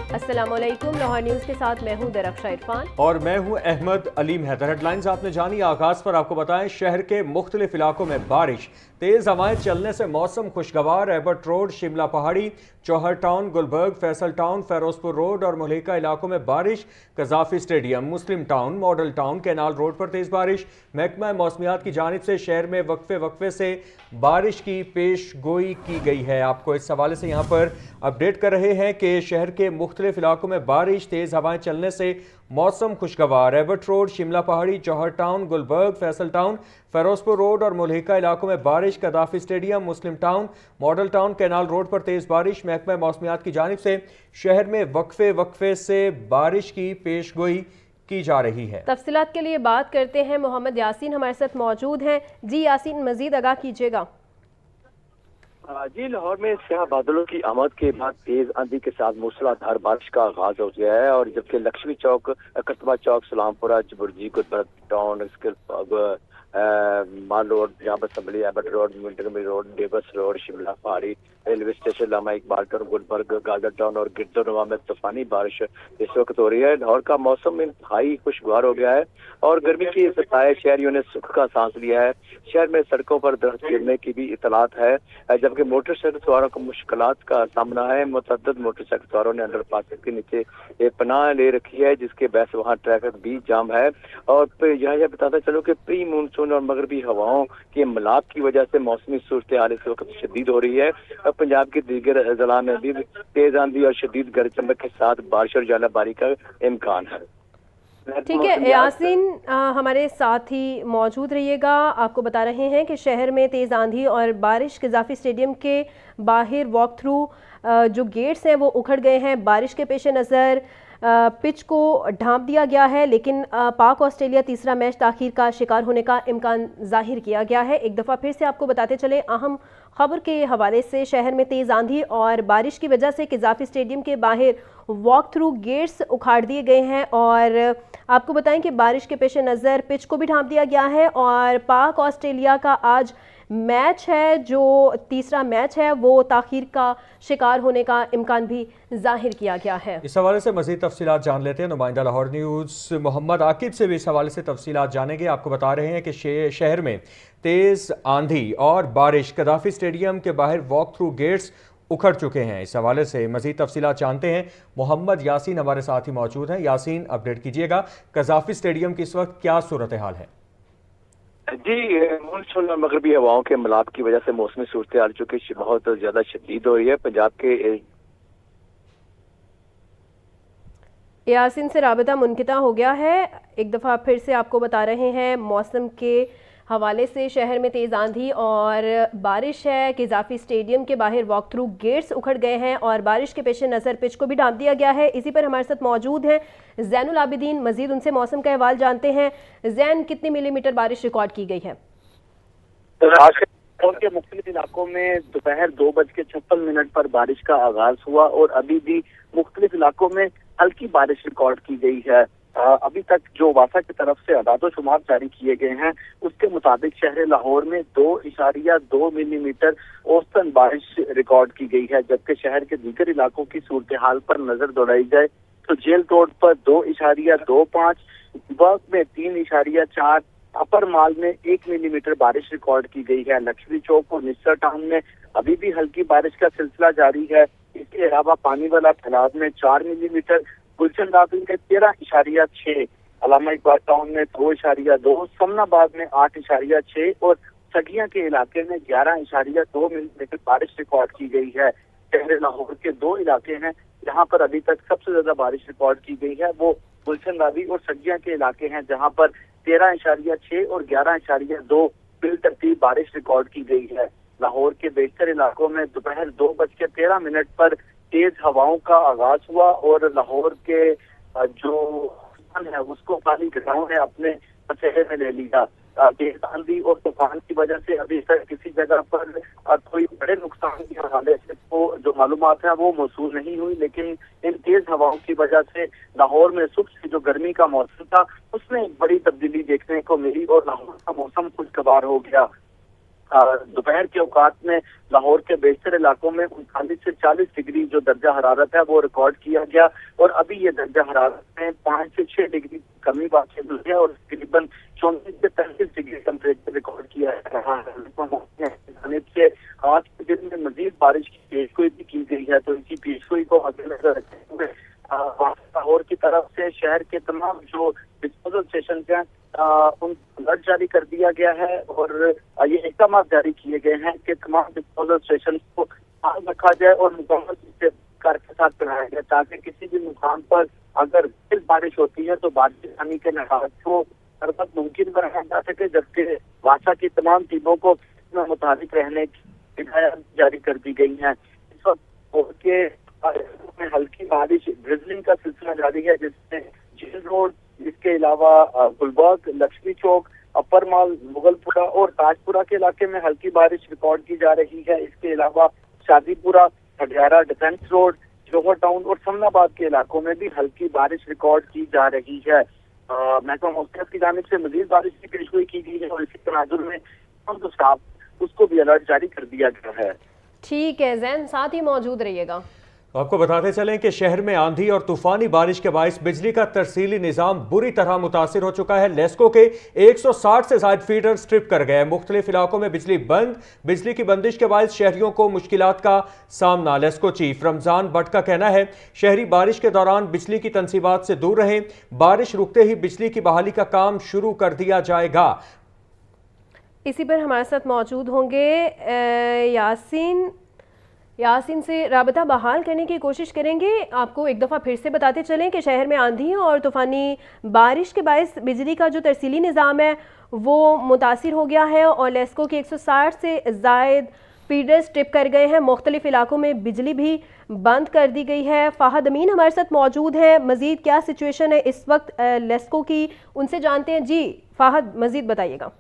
अस्सलाम वालेकुम। लाहौर न्यूज़ के साथ मैं हूं दरख्शा इरफान और मैं हूं अहमद अलीम हैदर। हेडलाइंस आपने जानी। आगाज पर आपको बताएं, शहर के मुख्तलिफ इलाकों में बारिश, तेज हवाएं चलने से मौसम खुशगवार। Ebert road, Shimla Pahari, Johar town, Gulberg, Faisal town, Ferozepur road और मुल्हिका इलाकों में बारिश। Gaddafi stadium, Muslim town, model town, canal road पर तेज बारिश। महकमा मौसमियात की जानिब से शहर में वक्फे वक्फे से बारिश की पेश गोई की गई है। आपको इस हवाले से यहाँ पर अपडेट कर रहे हैं कि शहर के मुख्तलिफ इलाकों में बारिश, तेज हवाएं चलने से मौसम खुशगवार। Ebert road, Shimla Pahari, Johar town, Gulberg, Faisal town, Ferozepur road और मुल्हिका इलाकों में बारिश। Gaddafi stadium, Muslim town, model town, canal road पर तेज बारिश। महकमा मौसमियात की जानिब से शहर में वक्फे वक्फे से बारिश की पेशगोई की जा रही है। तफसीलात के लिए बात करते हैं, मोहम्मद यासीन हमारे साथ मौजूद हैं। जी यासीन, मजीद आगाह कीजिएगा। जी, लाहौर में स्याह बादलों की आमद के बाद तेज आंधी के साथ मूसलाधार बारिश का आगाज हो गया है और जबकि लक्ष्मी चौक, कतबा चौक, सलामपुरा, जबरजी, गुलबर्ग टाउन, इसके माल रोड, जहाँ असम्बली, एबर्ट रोड, मिंटरमी road, Davis road, Shimla Pahari, railway station, लामा Iqbal town, Gulberg, garden town और गिरदोनवा में तूफानी बारिश इस वक्त हो रही है। लाहौर का मौसम इंतहाई खुशगवार हो गया है और गर्मी की सताए शहरियों ने सुख का सांस लिया है। शहर में सड़कों पर दरख्त गिरने की भी इतलात है, जबकि मोटरसाइकिल सवारों को मुश्किलात का सामना है। मुतअद्दिद मोटरसाइकिल सवारों ने अंडर पास के नीचे एक पनाह ले रखी है, जिसके बहस वहाँ ट्रैफिक भी जाम है। और यह बताता चलो कि प्री मानसून और मगरबी हवाओं के मिलाप की वजह से मौसमी सूरत हाल इस वक्त शदीद हो रही है। पंजाब के दीगर अजला में भी तेज आंधी और शदीद गरज चमक के साथ बारिश और जालाबारी का इम्कान है। ठीक है यासीन, हमारे साथ ही मौजूद रहिएगा। आपको बता रहे हैं कि शहर में तेज़ आंधी और बारिश, कजाफी स्टेडियम के बाहर वॉक थ्रू जो गेट्स हैं वो उखड़ गए हैं। बारिश के पेश नज़र पिच को ढांप दिया गया है, लेकिन पाक ऑस्ट्रेलिया तीसरा मैच ताख़ीर का शिकार होने का इम्कान जाहिर किया गया है। एक दफ़ा फिर से आपको बताते चले अहम खबर के हवाले से, शहर में तेज़ आंधी और बारिश की वजह से कजाफी स्टेडियम के बाहर वॉक थ्रू गेट्स उखाड़ दिए गए हैं और आपको बताएं कि बारिश के पेश नज़र पिच को भी ढांप दिया गया है और पाक ऑस्ट्रेलिया का आज मैच है, जो तीसरा मैच है, वो ताख़ीर का शिकार होने का इम्कान भी जाहिर किया गया है। इस हवाले से मज़ीद तफसीलात जान लेते हैं। नुमाइंदा लाहौर न्यूज़ मोहम्मद आकिब से भी इस हवाले से तफसीलात जानेंगे। आपको बता रहे हैं कि शहर में तेज़ आंधी और बारिश, कदाफी स्टेडियम के बाहर वॉक थ्रू गेट्स उखड़ चुके हैं। इस हवाले से मज़ीद तफसीलात जानते हैं। मोहम्मद यासीन हमारे साथ ही मौजूद हैं। यासीन, अपडेट कीजिएगा, कजाफी स्टेडियम की इस वक्त क्या सूरत हाल है? जी, मानसून और मगरबी हवाओं के मिलाप की वजह से मौसमी सूरत हाल चूँकि बहुत ज्यादा शदीद हो रही है। पंजाब के यासीन से राबिता मुनक़िता हो गया है। एक दफ़ा फिर से आपको बता रहे हैं, मौसम के हवाले से शहर में तेज़ आंधी और बारिश है। कजाफी स्टेडियम के बाहर वॉक थ्रू गेट्स उखड़ गए हैं और बारिश के पेश नज़र पिच को भी ढांप दिया गया है। इसी पर हमारे साथ मौजूद हैं ज़ैनुल आबिदीन, मज़ीद उनसे मौसम का अहवाल जानते हैं। ज़ैन, कितनी मिलीमीटर बारिश रिकॉर्ड की गई है? के मुख्तलिफ इलाकों में दोपहर 2:56 पर बारिश का आगाज हुआ और अभी भी मुख्तलिफ इलाकों में हल्की बारिश रिकॉर्ड की गई है। अभी तक जो वासा की तरफ से अदादो शुमार जारी किए गए हैं, उसके मुताबिक शहर लाहौर में 2.2 मिलीमीटर औसतन बारिश रिकॉर्ड की गई है, जबकि शहर के दीगर इलाकों की सूरत हाल पर नजर दौड़ाई जाए तो जेल रोड पर 2.25, वर्क में 3.4, अपर माल में 1 मिलीमीटर बारिश रिकॉर्ड की गई है। लक्ष्मी चौक और निस्सर टाउन में अभी भी हल्की बारिश का सिलसिला जारी है। इसके अलावा पानी वाला तालाब में 4 मिलीमीटर, गुलशन दाखिल में 13.6, अलामा इकबाल टाउन में 2.2, समनाबाद में 8.6 और सगिया के इलाके में 11.2 मिलीमीटर बारिश रिकॉर्ड की गई है। शहर लाहौर के 2 इलाके हैं जहां पर अभी तक सबसे ज्यादा बारिश रिकॉर्ड की गई है, वो गुलशन दादी और सगिया के इलाके हैं, जहां पर 13.6 और 11.2 बिलतरतीब बारिश रिकॉर्ड की गई है। लाहौर के बेशतर इलाकों में दोपहर 2:13 पर तेज हवाओं का आगाज हुआ और लाहौर के जो है उसको पानी घटाओं ने अपने पसेरे में ले लिया। तेज आंधी और तूफान की वजह से अभी तक किसी जगह पर कोई बड़े नुकसान के हवाले से तो जो मालूमात है वो मौसूल नहीं हुई, लेकिन इन तेज हवाओं की वजह से लाहौर में सुबह से जो गर्मी का मौसम था उसमें एक बड़ी तब्दीली देखने को मिली और लाहौर का मौसम खुशगवार हो गया। दोपहर के औकात में लाहौर के बेशतर इलाकों में 39 से 40 डिग्री जो दर्जा हरारत है वो रिकॉर्ड किया गया और अभी ये दर्जा हरारत में 5 से 6 डिग्री कमी बाकी है और तकरीबन 34 से 35 डिग्री टेम्परेचर रिकॉर्ड किया रहा है। से आज के दिन में मजीद बारिश की पेशगोई भी की गई है, तो इसी पेशगोई को मद्देनजर रखते हुए लाहौर की तरफ से शहर के तमाम जो डिस्पोजल स्टेशन हैं उन अलर्ट जारी कर दिया गया है और ये इकदाम जारी किए गए हैं कि तमाम डिस्पोजल स्टेशन को बहाल रखा जाए और मुकम्मल कार के साथ बनाया जाए ताकि किसी भी मुकाम पर अगर तेज बारिश होती है तो बारिश आने के नहाज को हर वक्त मुमकिन बनाया जा सके, जबकि वासा की तमाम टीमों को मुताबिक रहने की हिदायत जारी कर दी गई है। इस वक्त के में हल्की बारिश ड्रिजलिंग का सिलसिला जारी है, जिसमें जेल रोड, इसके अलावा गुलबर्ग, लक्ष्मी चौक, अपर माल, मुगलपुरा और ताजपुरा के इलाके में हल्की बारिश रिकॉर्ड की जा रही है। इसके अलावा शादीपुरा, हडियारा, डिफेंस रोड, जौहर टाउन और समनाबाद के इलाकों में भी हल्की बारिश रिकॉर्ड की जा रही है। महकमा मौसमियात की जानिब से मजीद बारिश की पेशगोई की गई है और इसी तनाजुर में जो स्टाफ उसको भी अलर्ट जारी कर दिया गया है। ठीक है ज़ैन, साथ ही मौजूद रहिएगा। आपको बताते चलें कि शहर में आंधी और तूफानी बारिश के बायस बिजली का तरसीली निज़ाम बुरी तरह मुतासिर हो चुका है। लेस्को के 160 से ज़ायद फीडर स्ट्रिप कर गए। मुख्तलिफ इलाकों में बिजली बंद। बिजली की बंदिश के बायस शहरियों को मुश्किलात का सामना। लेस्को चीफ रमज़ान भट्ट का कहना है शहरी बारिश के दौरान बिजली की तनसीबात से दूर रहें। बारिश रुकते ही बिजली की बहाली का काम शुरू कर दिया जाएगा। इसी पर हमारे साथ मौजूद होंगे यासीन से राबता बहाल करने की कोशिश करेंगे। आपको एक दफ़ा फिर से बताते चलें कि शहर में आंधी और तूफ़ानी बारिश के बायस बिजली का जो तरसीली निज़ाम है वो मुतासिर हो गया है और लेस्को के 160 से ज़ायद फीडर स्ट्रिप कर गए हैं। मुख्तलिफ इलाकों में बिजली भी बंद कर दी गई है। फ़ाहद अमीन हमारे साथ मौजूद हैं। मज़ीद क्या सिचुएशन है इस वक्त लेस्को की, उनसे जानते हैं। जी फ़ाहद, मज़ीद बताइएगा।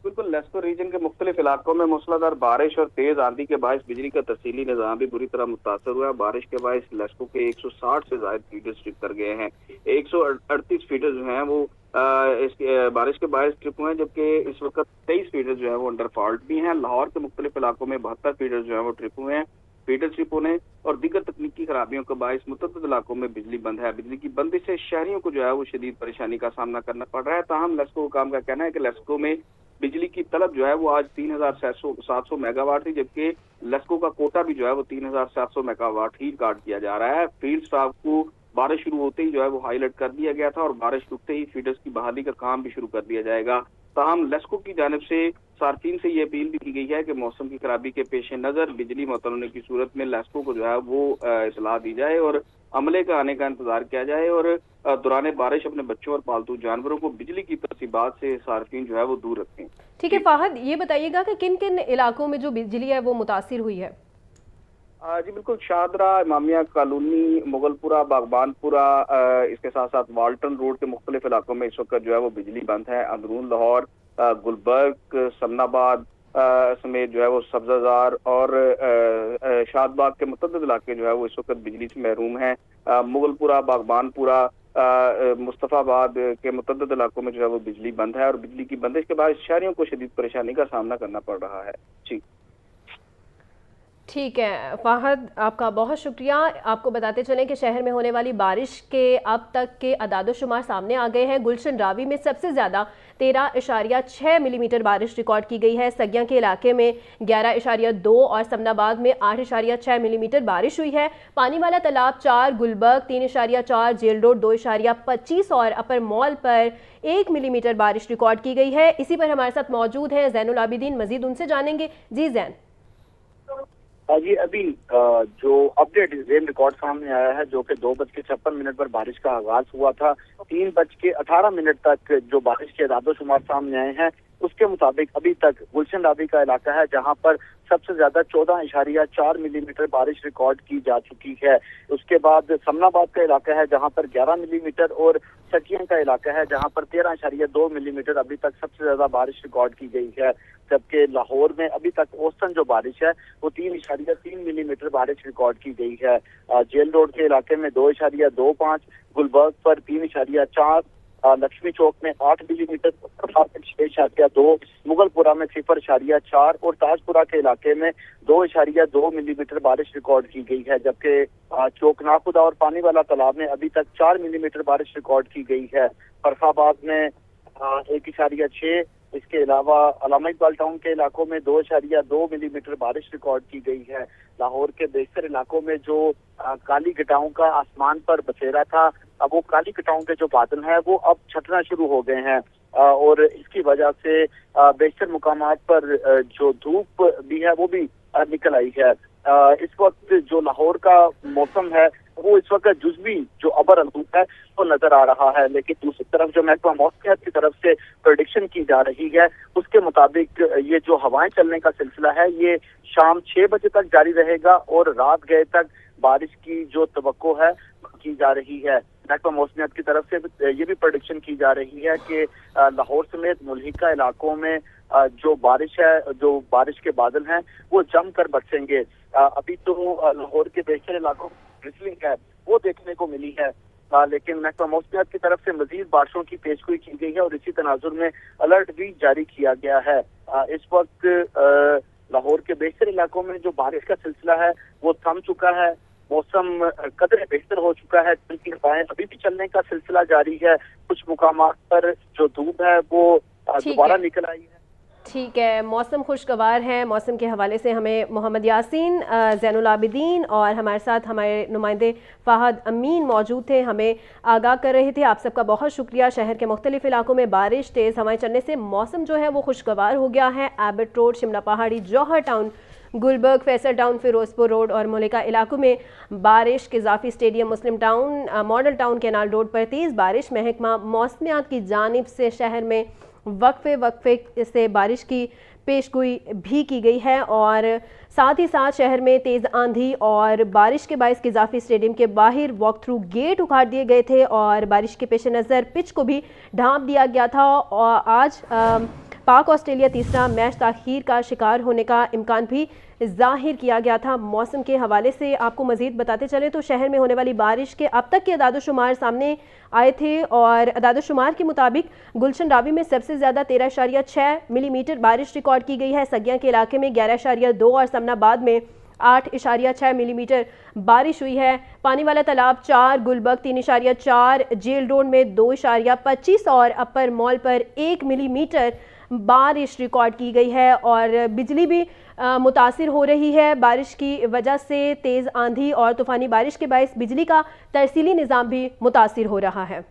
बिल्कुल, लेस्को रीजन के मुख्तलिफ इलाकों में मूसलाधार बारिश और तेज आंधी के बायस बिजली का तरसीली निज़ाम भी बुरी तरह मुतासर हुआ है। बारिश के बायस लेस्को के 160 से ज़ायद फीडर स्ट्रिप कर गए हैं। 138 फीडर जो हैं वो बारिश के बायस ट्रिप हुए हैं, जबकि इस वक्त 23 फीडर जो है वो अंडर फॉल्ट भी हैं। लाहौर के मुख्तलिफ इलाकों में 72 फीडर जो है वो ट्रिप हुए हैं। फीडर स्ट्रिप होने और दीगर तकनीकी खराबियों के बायस मुतअद्दिद इलाकों में बिजली बंद है। बिजली की बंदिश से शहरियों को जो है वो शदीद परेशानी का सामना करना पड़ रहा है। ताहम लेस्को हुकाम का कहना है कि लेस्को में बिजली की तलब जो है वो आज 3700 मेगावाट थी, जबकि लेस्को का कोटा भी जो है वो 3700 मेगावाट ही रिकॉर्ड किया जा रहा है। फील्ड स्टाफ को बारिश शुरू होते ही जो है वो हाई अलर्ट कर दिया गया था और बारिश रुकते ही फीडर्स की बहाली का काम भी शुरू कर दिया जाएगा। ताहम लेस्को की जानिब से सार्फिन से ये अपील भी की गई है कि मौसम की खराबी के पेश नज़र बिजली मुअत्तल होने की सूरत में लेस्को को जो है वो इतला दी जाए और अमले का आने का इंतजार किया जाए और दौरान बारिश अपने बच्चों और पालतू जानवरों को बिजली की तरसीबात से सार्फिन जो है वो दूर रखें। ठीक है फ़ाहद, ये बताइएगा कि किन किन इलाकों में जो बिजली है वो मुतासिर हुई है? जी बिल्कुल, शादरा, इमामिया कॉलोनी, मुगलपुरा, बागबानपुरा, इसके साथ साथ वाल्टन रोड के मुख्तलिफ इलाकों में इस वक्त जो है वो बिजली बंद है। अंदरून लाहौर, गुलबर्ग, समनाबाद समेत जो है वो सब्जाजार और शादबाग के मुतअद्दिद इलाके जो है वो इस वक्त बिजली से महरूम हैं। मुगलपुरा, बागबानपुरा, मुस्तफाबाद के मुतअद्दिद इलाकों में जो है वो बिजली बंद है और बिजली की बंदिश के बाद शहरियों को शदीद परेशानी का सामना करना पड़ रहा है। जी ठीक है फ़ाहद, आपका बहुत शुक्रिया। आपको बताते चलें कि शहर में होने वाली बारिश के अब तक के अदाद-ओ-शुमार सामने आ गए हैं। गुलशन रावी में सबसे ज़्यादा 13.6 मिलीमीटर बारिश रिकॉर्ड की गई है। सगिया के इलाके में 11.2 और समनाबाद में 8.6 मिलीमीटर बारिश हुई है। पानी वाला तालाब 4, गुलबर्ग 3.4, जेल रोड 2.25 और अपर मॉल पर 1 मिलीमीटर बारिश रिकॉर्ड की गई है। इसी पर हमारे साथ मौजूद हैं ज़ैनुल आबिदीन, मज़ीद उनसे जानेंगे। जी ज़ैन। जी अभी जो अपडेट रेन रिकॉर्ड सामने आया है जो कि 2:56 पर बारिश का आगाज हुआ था। 3:18 तक जो बारिश के अदाद-ओ-शुमार सामने आए हैं उसके मुताबिक अभी तक गुलशन रावी का इलाका है जहां पर सबसे ज्यादा 14.4 मिलीमीटर बारिश रिकॉर्ड की जा चुकी है। उसके बाद समनाबाद का इलाका है जहां पर 11 मिलीमीटर और सकिया का इलाका है जहां पर 13.2 मिलीमीटर अभी तक सबसे ज्यादा बारिश रिकॉर्ड की गई है। जबकि लाहौर में अभी तक औसतन जो बारिश है वो 3.3 मिलीमीटर बारिश रिकॉर्ड की गई है। जेल रोड के इलाके में 2.25, गुलबर्ग पर 3.4, लक्ष्मी चौक में 8 मिलीमीटर, 6.2, मुगलपुरा में 0.4 और ताजपुरा के इलाके में 2.2 मिलीमीटर बारिश रिकॉर्ड की गई है, जबकि चौकनाखुदा और पानी वाला तालाब में अभी तक 4 मिलीमीटर बारिश रिकॉर्ड की गई है। फरखाबाद में 1.6, इसके अलावा अलामा इकबाल टाउन के इलाकों में 2.2 मिलीमीटर बारिश रिकॉर्ड की गई है। लाहौर के बेशतर इलाकों में जो काली घटाओं का आसमान पर बसेरा था, अब वो काली घटाओं के जो बादल हैं वो अब छटना शुरू हो गए हैं और इसकी वजह से बेशतर मुकामात पर जो धूप भी है वो भी निकल आई है। इस वक्त जो लाहौर का मौसम है वो इस वक्त जुज़वी जो अबर अंदूक है वो नजर आ रहा है, लेकिन दूसरी तरफ जो महकमा मौसमियात की तरफ से प्रेडिक्शन की जा रही है उसके मुताबिक ये जो हवाएं चलने का सिलसिला है ये शाम 6 बजे तक जारी रहेगा और रात गए तक बारिश की जो तवक्को है की जा रही है। महकमा मौसमियात की तरफ से ये भी प्रेडिक्शन की जा रही है कि लाहौर समेत मुल्हिका इलाकों में जो बारिश है, जो बारिश के बादल हैं वो जमकर बरसेंगे। अभी तो लाहौर के बेशतर इलाकों में ड्रिजलिंग है वो देखने को मिली है, लेकिन महकमा मौसमियात की तरफ से मजीद बारिशों की पेशगोई की गई है और इसी तनाजुर में अलर्ट भी जारी किया गया है। इस वक्त लाहौर के बेशतर इलाकों में जो बारिश का सिलसिला है वो थम चुका है, मौसम कदरे बेहतर हो चुका है, ठंडी हवाएं अभी भी चलने का सिलसिला जारी है। कुछ मुकामात पर जो धूप है वो दोबारा निकल आई है। ठीक है, मौसम खुशगवार है। मौसम के हवाले से हमें मोहम्मद यासीन ज़ैनुल आबिदीन और हमारे साथ हमारे नुमाइंदे फ़ाहद अमीन मौजूद थे, हमें आगाह कर रहे थे। आप सबका बहुत शुक्रिया। शहर के मुख्तलिफ इलाकों में बारिश, तेज़ हवाएं चलने से मौसम जो है वो खुशगवार हो गया है। Abbott road, Shimla Pahari, Johar town, Gulberg, Faisal town, Ferozepur road और मुलिका इलाकों में बारिश। Gaddafi stadium, Muslim town, model town, canal road पर तेज़ बारिश। महकमा मौसमियात की जानिब से शहर में वक्फे से बारिश की पेशगोई भी की गई है और साथ ही साथ शहर में तेज़ आंधी और बारिश के बायस क़ज़ाफ़ी स्टेडियम के बाहर वॉक थ्रू गेट उखाड़ दिए गए थे और बारिश के पेश नज़र पिच को भी ढांप दिया गया था। और आज पाक ऑस्ट्रेलिया तीसरा मैच ताख़ीर का शिकार होने का इम्कान भी ज़ाहिर किया गया था। मौसम के हवाले से आपको मज़ीद बताते चलें तो शहर में होने वाली बारिश के अब तक के अदाद-ओ-शुमार सामने आए थे और अदाद-ओ-शुमार के मुताबिक गुलशन रावी में सबसे ज़्यादा 13.6 मिलीमीटर बारिश रिकॉर्ड की गई है। सगिया के इलाके में 11.2 और समनाबाद में 8.6 मिलीमीटर बारिश हुई है। पानी वाला तालाब 4, गुलबर्ग 3.4, जेल रोड में 2.25 और अपर मॉल पर 1 मिलीमीटर बारिश रिकॉर्ड की गई है और बिजली भी मुतासिर हो रही है। बारिश की वजह से तेज़ आंधी और तूफ़ानी बारिश के बायस बिजली का तरसीली निज़ाम भी मुतासिर हो रहा है।